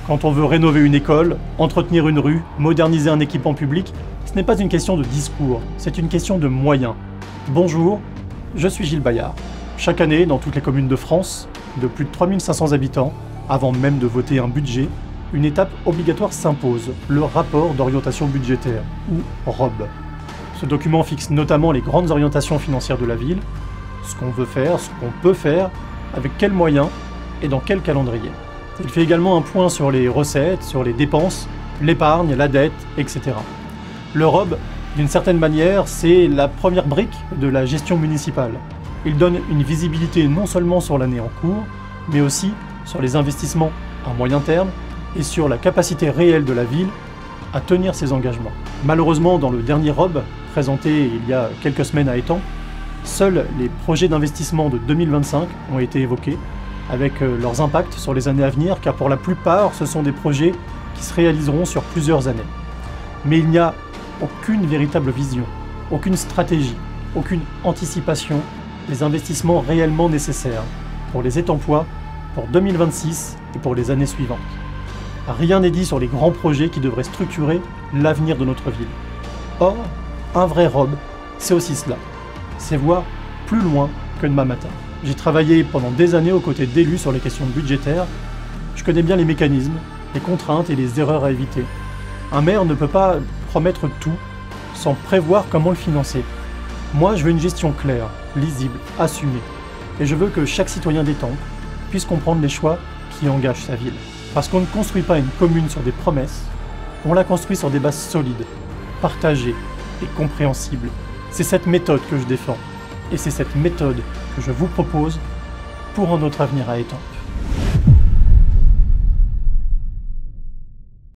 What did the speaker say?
Quand on veut rénover une école, entretenir une rue, moderniser un équipement public, ce n'est pas une question de discours, c'est une question de moyens. Bonjour, je suis Gilles Bayard. Chaque année, dans toutes les communes de France, de plus de 3500 habitants, avant même de voter un budget, une étape obligatoire s'impose, le rapport d'orientation budgétaire, ou ROB. Ce document fixe notamment les grandes orientations financières de la ville, ce qu'on veut faire, ce qu'on peut faire, avec quels moyens et dans quel calendrier. Il fait également un point sur les recettes, sur les dépenses, l'épargne, la dette, etc. Le ROB, d'une certaine manière, c'est la première brique de la gestion municipale. Il donne une visibilité non seulement sur l'année en cours, mais aussi sur les investissements à moyen terme et sur la capacité réelle de la ville à tenir ses engagements. Malheureusement, dans le dernier ROB, présenté il y a quelques semaines à Étampes, seuls les projets d'investissement de 2025 ont été évoqués, avec leurs impacts sur les années à venir, car pour la plupart, ce sont des projets qui se réaliseront sur plusieurs années. Mais il n'y a aucune véritable vision, aucune stratégie, aucune anticipation des investissements réellement nécessaires pour les Étampois, pour 2026 et pour les années suivantes. Rien n'est dit sur les grands projets qui devraient structurer l'avenir de notre ville. Or, un vrai ROB, c'est aussi cela. C'est voir plus loin que demain matin. J'ai travaillé pendant des années aux côtés d'élus sur les questions budgétaires. Je connais bien les mécanismes, les contraintes et les erreurs à éviter. Un maire ne peut pas promettre tout sans prévoir comment le financer. Moi, je veux une gestion claire, lisible, assumée. Et je veux que chaque citoyen d'Étampes puisse comprendre les choix qui engagent sa ville. Parce qu'on ne construit pas une commune sur des promesses, on la construit sur des bases solides, partagées et compréhensibles. C'est cette méthode que je défends. Et c'est cette méthode que je vous propose pour un autre avenir à Étampes.